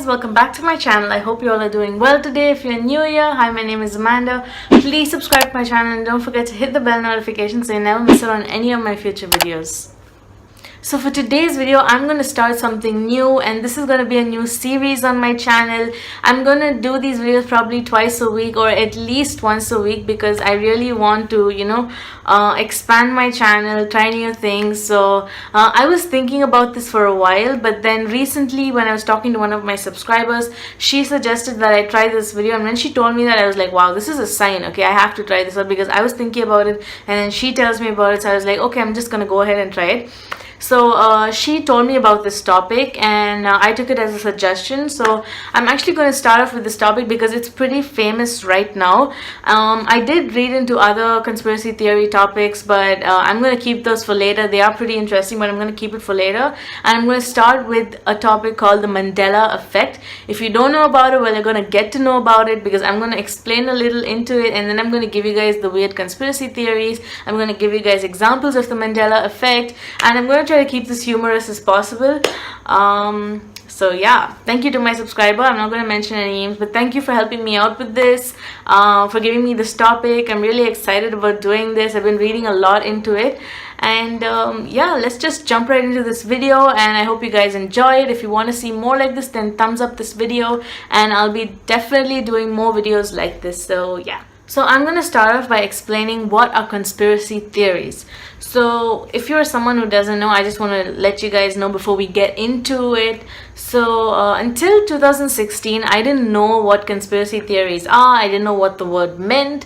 guys, welcome back to my channel. I hope you all are doing well today. If you're new here, hi, my name is Amanda. Please subscribe to my channel and don't forget to hit the bell notification so you never miss out on any of my future videos. So for today's video, I'm going to start something new, and this is going to be a new series on my channel. I'm going to do these videos probably twice a week or at least once a week because I really want to, expand my channel, try new things. So I was thinking about this for a while, but then recently when I was talking to one of my subscribers, she suggested that I try this video, and when she told me that, I was like, wow, this is a sign. Okay, I have to try this out because I was thinking about it and then she tells me about it. So I was like, okay, I'm just going to go ahead and try it. So she told me about this topic, and I took it as a suggestion. So I'm actually going to start off with this topic because it's pretty famous right now. I did read into other conspiracy theory topics, but I'm going to keep those for later. They are pretty interesting, but I'm going to keep it for later. And I'm going to start with a topic called the Mandela effect. If you don't know about it, well, you're going to get to know about it because I'm going to explain a little into it, and then I'm going to give you guys the weird conspiracy theories. I'm going to give you guys examples of the Mandela effect, and I'm going to try to keep this humorous as possible. So yeah, thank you to my subscriber. I'm not going to mention any names, but thank you for helping me out with this, for giving me this topic. I'm really excited about doing this. I've been reading a lot into it, and yeah, let's just jump right into this video, and I hope you guys enjoy it. If you want to see more like this, then thumbs up this video, and I'll be definitely doing more videos like this. So yeah. So I'm going to start off by explaining what are conspiracy theories. So if you're someone who doesn't know, I just want to let you guys know before we get into it. So until 2016, I didn't know what conspiracy theories are. I didn't know what the word meant.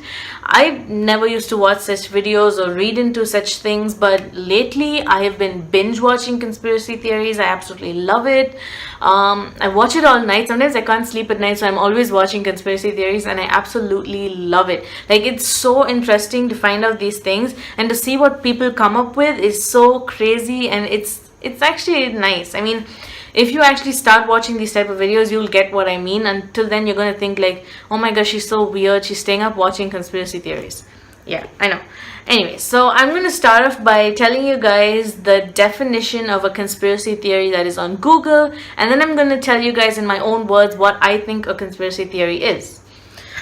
I never used to watch such videos or read into such things, but lately I have been binge watching conspiracy theories. I absolutely love it. I watch it all night. Sometimes I can't sleep at night, so I'm always watching conspiracy theories, and I absolutely love it. Like, it's so interesting to find out these things, and to see what people come up with is so crazy, and it's actually nice. I mean, if you actually start watching these type of videos, you'll get what I mean. Until then, you're going to think like, oh my gosh, she's so weird, she's staying up watching conspiracy theories. Yeah, I know. Anyway, so I'm going to start off by telling you guys the definition of a conspiracy theory that is on Google, and then I'm going to tell you guys in my own words what I think a conspiracy theory is.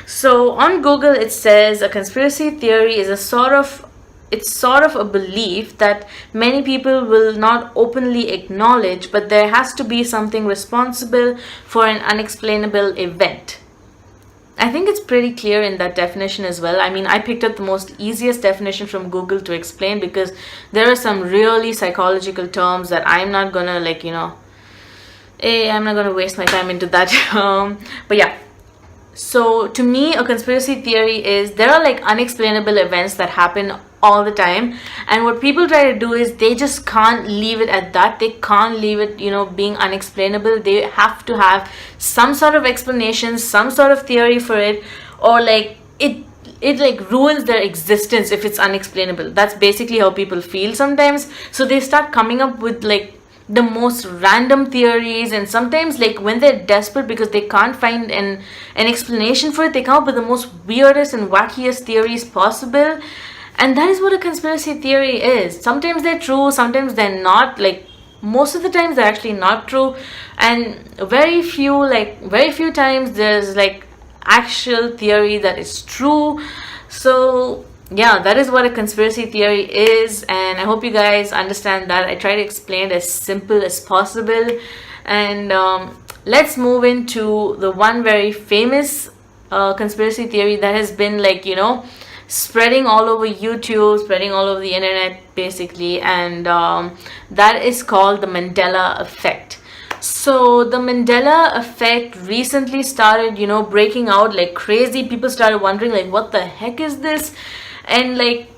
So on Google, it says a conspiracy theory is sort of a belief that many people will not openly acknowledge, but there has to be something responsible for an unexplainable event. I think it's pretty clear in that definition as well. I mean, I picked up the most easiest definition from Google to explain because there are some really psychological terms that I'm not gonna I'm not gonna waste my time into that. But yeah. So to me, a conspiracy theory is there are like unexplainable events that happen all the time, and what people try to do is they just can't leave it at that. They can't leave it, being unexplainable. They have to have some sort of explanation, some sort of theory for it, or like it like ruins their existence if it's unexplainable. That's basically how people feel sometimes. So they start coming up with like the most random theories, and sometimes like when they're desperate because they can't find an explanation for it, they come up with the most weirdest and wackiest theories possible. And that is what a conspiracy theory is. Sometimes they're true, sometimes they're not. Like, most of the times they're actually not true, and very few times there's like actual theory that is true. So yeah, that is what a conspiracy theory is, and I hope you guys understand that. I try to explain it as simple as possible. And let's move into the one very famous conspiracy theory that has been like, spreading all over YouTube, spreading all over the internet basically, and that is called the Mandela effect. So the Mandela effect recently started, breaking out like crazy. People started wondering like, what the heck is this? And like,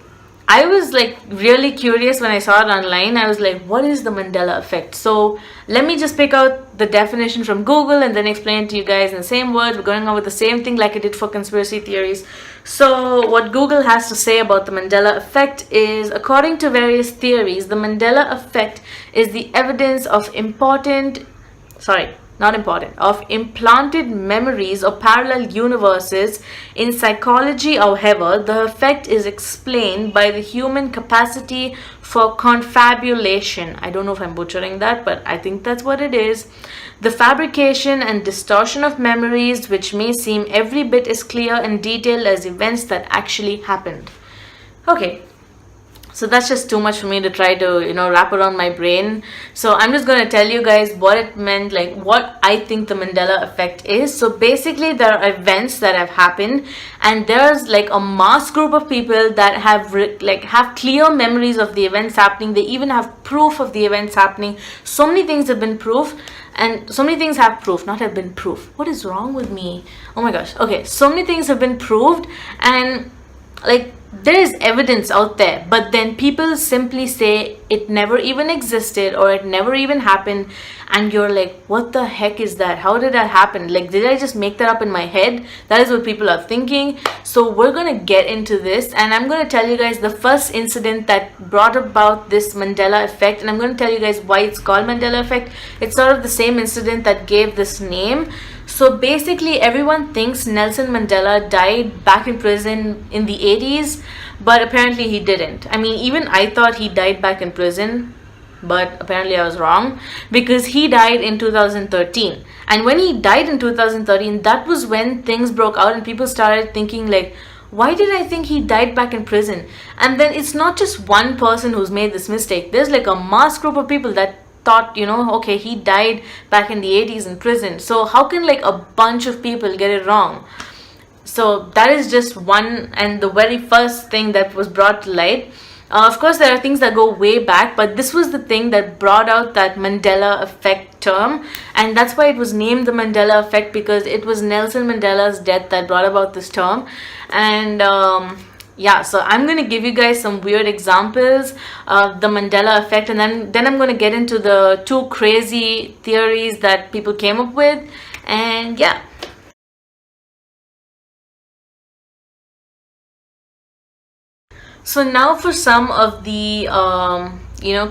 I was like really curious when I saw it online. I was like, what is the Mandela effect? So let me just pick out the definition from Google and then explain it to you guys in the same words. We're going on with the same thing like I did for conspiracy theories. So what Google has to say about the Mandela effect is, according to various theories, the Mandela effect is the evidence of not important, of implanted memories or parallel universes. In psychology, however, the effect is explained by the human capacity for confabulation. I don't know if I'm butchering that, but I think that's what it is. The fabrication and distortion of memories, which may seem every bit as clear and detailed as events that actually happened. Okay, so that's just too much for me to try to, wrap around my brain. So I'm just going to tell you guys what it meant, like what I think the Mandela effect is. So basically there are events that have happened, and there's like a mass group of people that have clear memories of the events happening. They even have proof of the events happening. So many things have been proof, and so many things have proof, not have been proof. What is wrong with me? Oh my gosh. Okay, so many things have been proved, and like there is evidence out there, but then people simply say it never even existed or it never even happened, and you're like, what the heck is that? How did that happen? Like, did I just make that up in my head? That is what people are thinking. So we're gonna get into this, and I'm gonna tell you guys the first incident that brought about this Mandela effect, and I'm gonna tell you guys why it's called Mandela effect. It's sort of the same incident that gave this name. So basically everyone thinks Nelson Mandela died back in prison in the 80s, but apparently he didn't. I mean, even I thought he died back in prison, but apparently I was wrong, because he died in 2013. And when he died in 2013, that was when things broke out and people started thinking like, why did I think he died back in prison? And then it's not just one person who's made this mistake. There's like a mass group of people that thought, okay, he died back in the 80s in prison. So how can like a bunch of people get it wrong? So that is just one and the very first thing that was brought to light. Of course, there are things that go way back, but this was the thing that brought out that Mandela effect term, and that's why it was named the Mandela effect, because it was Nelson Mandela's death that brought about this term. And yeah, so I'm going to give you guys some weird examples of the Mandela effect, and then I'm going to get into the two crazy theories that people came up with. And yeah. So now for some of the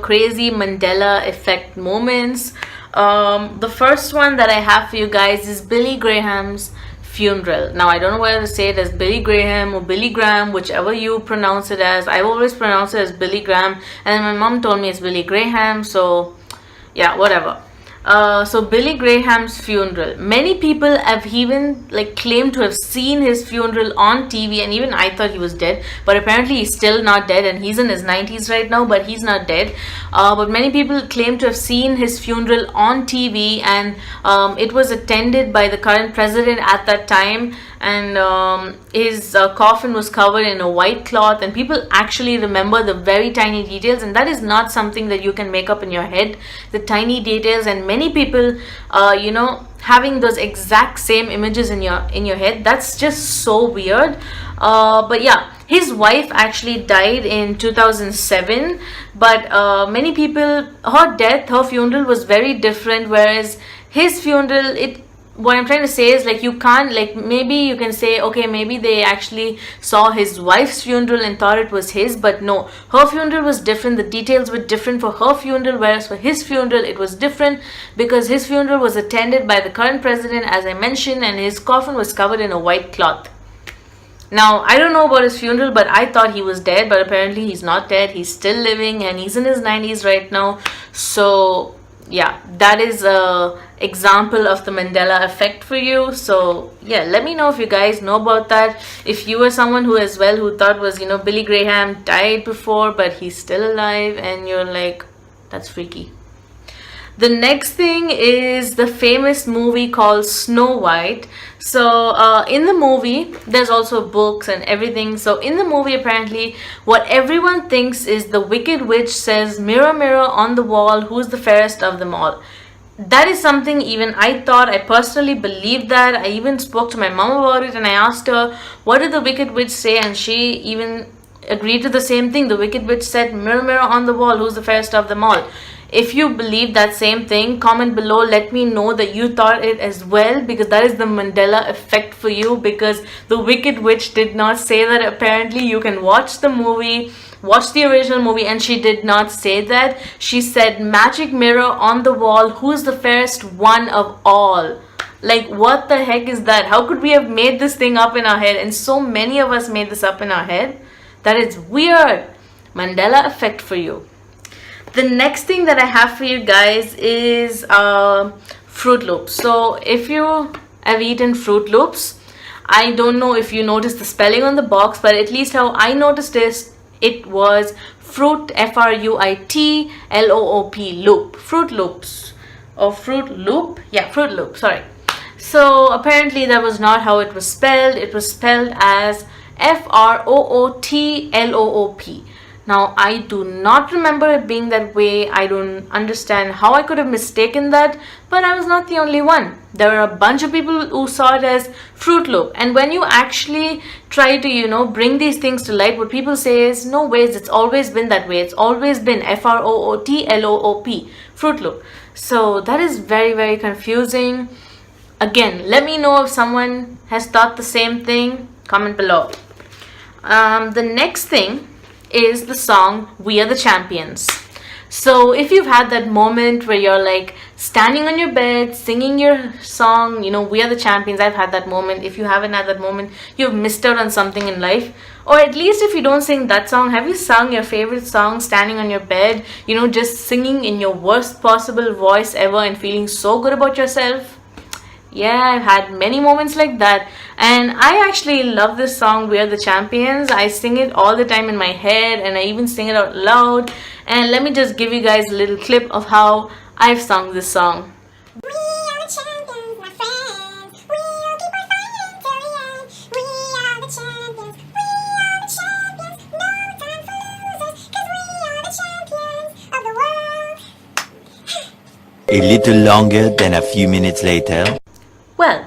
crazy Mandela effect moments. The first one that I have for you guys is Billy Graham's funeral. Now I don't know whether to say it as Billy Graham or Billy Graham, whichever you pronounce it as. I've always pronounced it as Billy Graham, and then my mom told me it's Billy Graham, so yeah, whatever. So Billy Graham's funeral. Many people have even claimed to have seen his funeral on TV, and even I thought he was dead, but apparently he's still not dead, and he's in his 90s right now, but he's not dead. But many people claim to have seen his funeral on TV, and it was attended by the current president at that time, and his coffin was covered in a white cloth, and people actually remember the very tiny details, and that is not something that you can make up in your head, the tiny details. And many people having those exact same images in your head, that's just so weird. But yeah, his wife actually died in 2007, but many people, her funeral was very different, whereas his funeral, what I'm trying to say is you can't, maybe you can say, okay, maybe they actually saw his wife's funeral and thought it was his, but no, her funeral was different. The details were different for her funeral, whereas for his funeral it was different, because his funeral was attended by the current president, as I mentioned, and his coffin was covered in a white cloth. Now, I don't know about his funeral, but I thought he was dead, but apparently he's not dead. He's still living, and he's in his 90s right now. So yeah, that is a example of the Mandela effect for you. So yeah, let me know if you guys know about that. If you were someone who thought was, Billy Graham died before, but he's still alive, and you're like, that's freaky. The next thing is the famous movie called Snow White. So in the movie, there's also books and everything. So in the movie, apparently, what everyone thinks is the Wicked Witch says, "Mirror, mirror on the wall, who's the fairest of them all." That is something even I thought. I personally believed that. I even spoke to my mom about it, and I asked her, what did the Wicked Witch say? And she even agreed to the same thing. The Wicked Witch said, "Mirror, mirror on the wall, who's the fairest of them all." If you believe that same thing, comment below. Let me know that you thought it as well, because that is the Mandela effect for you, because the Wicked Witch did not say that. Apparently you can watch the movie watched the original movie and she did not say that. She said, magic mirror on the wall, who's the fairest one of all? Like, what the heck is that? How could we have made this thing up in our head? And so many of us made this up in our head. That is weird. Mandela effect for you. The next thing that I have for you guys is Fruit Loops. So if you have eaten Fruit Loops, I don't know if you noticed the spelling on the box, but at least how I noticed this, it was fruit, Fruit, Loop, loop, Fruit Loops, or Fruit Loop, yeah, Fruit Loop, sorry. So apparently that was not how it was spelled. It was spelled as Fruitloop. Now I do not remember it being that way. I don't understand how I could have mistaken that, but I was not the only one. There were a bunch of people who saw it as Fruit Loop, and when you actually try to bring these things to light, what people say is, no ways, it's always been that way. It's always been Fruitloop, Fruit Loop. So that is very, very confusing. Again, let me know if someone has thought the same thing. Comment below. The next thing is the song We Are the Champions. So if you've had that moment where you're like standing on your bed singing your song, We Are the Champions, I've had that moment. If you haven't had that moment, you've missed out on something in life. Or at least if you don't sing that song, have you sung your favorite song standing on your bed, just singing in your worst possible voice ever and feeling so good about yourself? Yeah, I've had many moments like that, and I actually love this song, We Are the Champions. I sing it all the time in my head, and I even sing it out loud. And let me just give you guys a little clip of how I've sung this song. We are the champions, my friends. We'll keep on fighting till the end. We are the champions. We are the champions. No time for losers, 'cause we are the champions of the world. A little longer than a few minutes later. Well,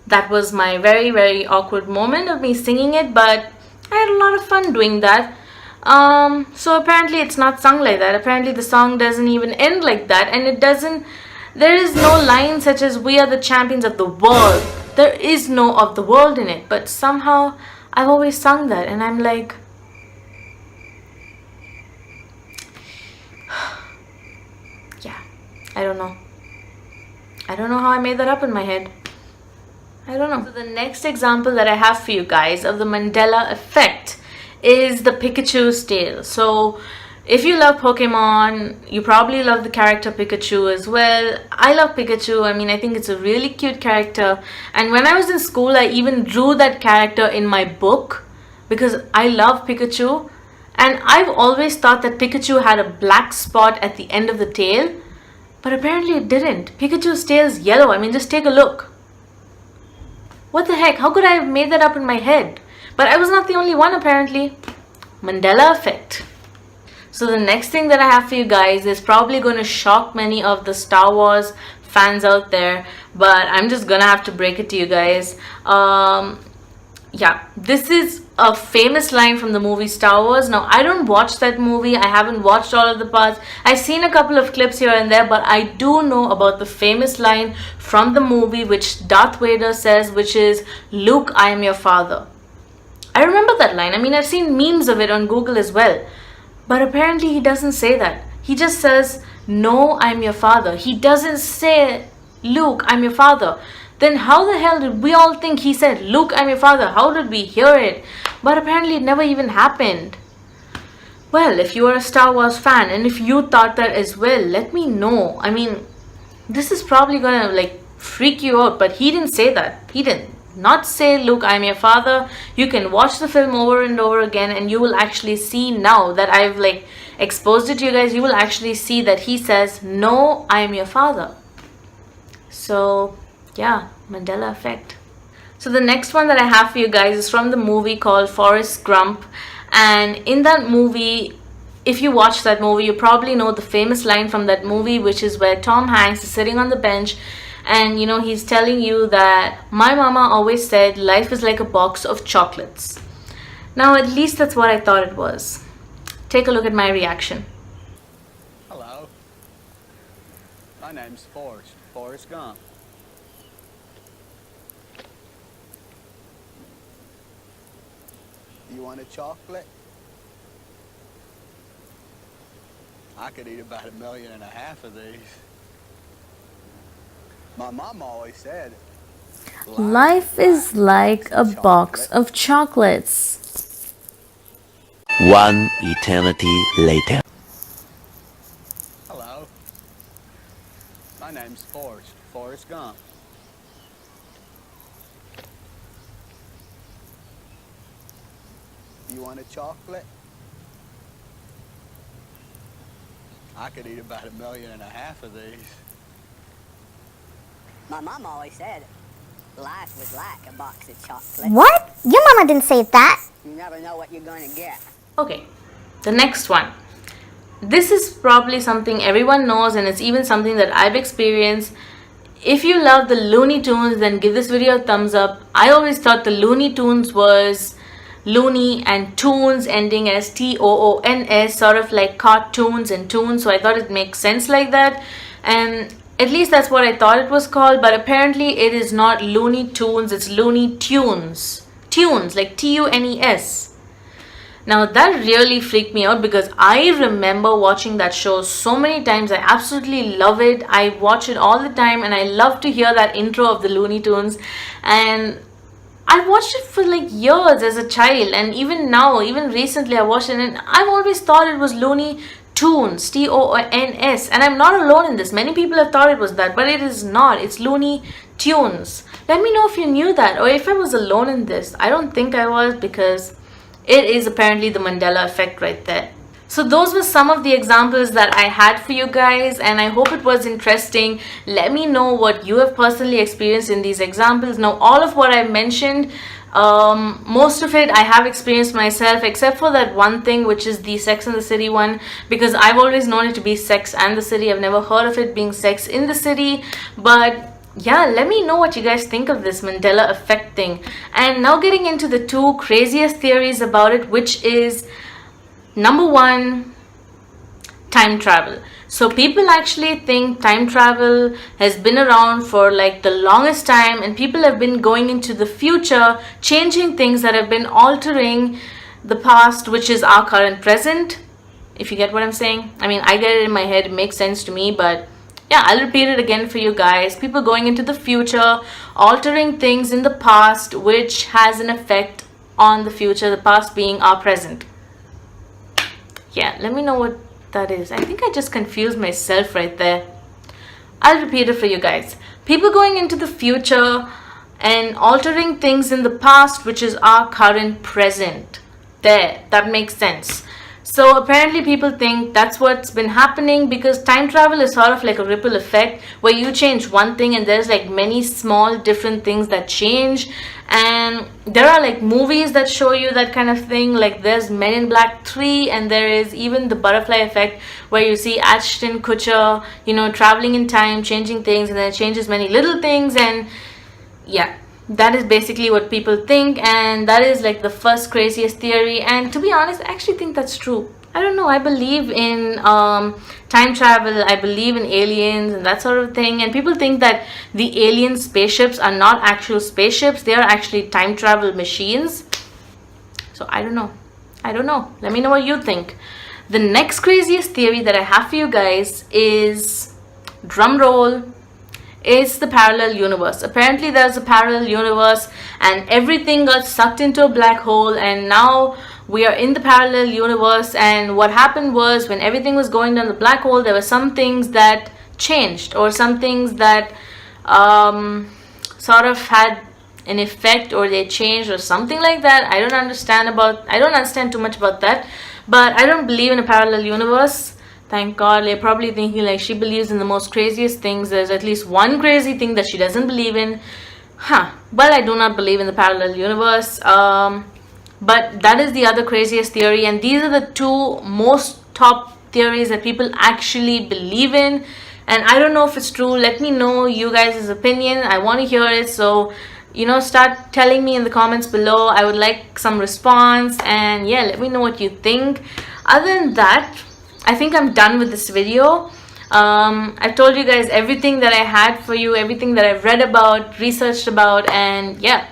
that was my very, very awkward moment of me singing it, but I had a lot of fun doing that. So apparently it's not sung like that. Apparently the song doesn't even end like that, and there is no line such as we are the champions of the world. There is no of the world in it, but somehow I've always sung that, and I'm like, yeah, I don't know. I don't know how I made that up in my head. I don't know. So the next example that I have for you guys of the Mandela effect is the Pikachu's tail. So if you love Pokemon, you probably love the character Pikachu as well. I love Pikachu. I mean, I think it's a really cute character. And when I was in school, I even drew that character in my book because I love Pikachu. And I've always thought that Pikachu had a black spot at the end of the tail. But apparently it didn't. Pikachu's tail is yellow. I mean, just take a look. What the heck? How could I have made that up in my head? But I was not the only one apparently. Mandela effect. So the next thing that I have for you guys is probably going to shock many of the Star Wars fans out there. But I'm just going to have to break it to you guys. Yeah, this is a famous line from the movie Star Wars. Now, I don't watch that movie. I haven't watched all of the parts. I've seen a couple of clips here and there, but I do know about the famous line from the movie which Darth Vader says, which is, Luke, I am your father. I remember that line. I mean, I've seen memes of it on Google as well. But apparently he doesn't say that. He just says, no, I'm your father. He doesn't say, Luke, I'm your father. Then how the hell did we all think he said, Luke, I'm your father? How did we hear it? But apparently it never even happened. Well, if you are a Star Wars fan and if you thought that as well, let me know. I mean, this is probably gonna like freak you out, but he didn't say that. He didn't not say, Luke, I'm your father. You can watch the film over and over again and you will actually see now that I've like exposed it to you guys. You will actually see that he says, no, I am your father. So yeah, Mandela effect. So the next one that I have for you guys is from the movie called Forrest Gump. And in that movie, if you watch that movie, you probably know the famous line from that movie, which is where Tom Hanks is sitting on the bench and he's telling you that my mama always said life is like a box of chocolates. Now at least that's what I thought it was. Take a look at my reaction. Hello. My name's Forrest Gump. You want a chocolate? I could eat about 1.5 million of these. My mom always said, Life is like a box of chocolates. One eternity later. hello, my name's Forrest Gump. You want a chocolate? I could eat about 1.5 million of these. My mom always said life was like a box of chocolates. What? Your mama didn't say that. You never know what you're going to get. Okay, the next one. This is probably something everyone knows, and it's even something that I've experienced. If you love the Looney Tunes, then give this video a thumbs up. I always thought the Looney Tunes was Looney and Tunes ending as Toons, sort of like cartoons and tunes, so I thought it makes sense like that, and at least that's what I thought it was called. But apparently it is not Looney Tunes, it's Looney Tunes, like Tunes. Now that really freaked me out because I remember watching that show so many times. I absolutely love it. I watch it all the time, and I love to hear that intro of the Looney Tunes, and I watched it for like years as a child, and even now, even recently I watched it, and I've always thought it was Looney Tunes, Tons, and I'm not alone in this. Many people have thought it was that, but it is not. It's Looney Tunes. Let me know if you knew that, or if I was alone in this. I don't think I was, because it is apparently the Mandela effect right there. So those were some of the examples that I had for you guys, and I hope it was interesting. Let me know what you have personally experienced in these examples. Now, all of what I mentioned, most of it I have experienced myself, except for that one thing, which is the Sex and the City one, because I've always known it to be Sex and the City. I've never heard of it being Sex in the City. But yeah, let me know what you guys think of this Mandela effect thing. And now getting into the two craziest theories about it, which is number one, time travel. So people actually think time travel has been around for like the longest time, and people have been going into the future, changing things that have been altering the past, which is our current present, if you get what I'm saying. I mean, I get it in my head, it makes sense to me, but yeah, I'll repeat it again for you guys. People going into the future, altering things in the past, which has an effect on the future, the past being our present. Yeah, let me know what that is. I think I just confused myself right there. I'll repeat it for you guys. People going into the future and altering things in the past, which is our current present. There, that makes sense. So apparently people think that's what's been happening, because time travel is sort of like a ripple effect where you change one thing and there's like many small different things that change. And there are like movies that show you that kind of thing, like there's Men in Black 3, and there is even the butterfly effect where you see Ashton Kutcher, you know, traveling in time, changing things, and then it changes many little things. And yeah, that is basically what people think, and that is like the first craziest theory. And to be honest, I actually think that's true. I don't know, I believe in time travel, I believe in aliens and that sort of thing. And people think that the alien spaceships are not actual spaceships, they are actually time travel machines. So I don't know, let me know what you think. The next craziest theory that I have for you guys is, drum roll, it's the parallel universe. Apparently there's a parallel universe and everything got sucked into a black hole, and now we are in the parallel universe. And what happened was, when everything was going down the black hole, there were some things that changed, or some things that sort of had an effect, or they changed or something like that. I don't understand too much about that, but I don't believe in a parallel universe. Thank God. You're probably thinking like she believes in the most craziest things. There's at least one crazy thing that she doesn't believe in. Well, I do not believe in the parallel universe. But that is the other craziest theory, and these are the two most top theories that people actually believe in. And I don't know if it's true. Let me know you guys' opinion. I want to hear it. So, you know, start telling me in the comments below. I would like some response, and yeah, let me know what you think. Other than that, I think I'm done with this video. I've told you guys everything that I had for you, everything that I've read about, researched about, and yeah,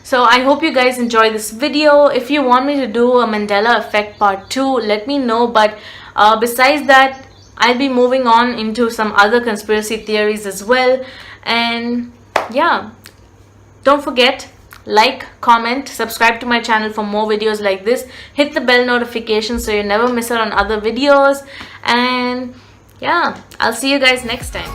So I hope you guys enjoy this video. If you want me to do a Mandela effect part 2, let me know. But besides that, I'll be moving on into some other conspiracy theories as well. And yeah, don't forget, like, comment, subscribe to my channel for more videos like this. Hit the bell notification so you never miss out on other videos. And yeah, I'll see you guys next time.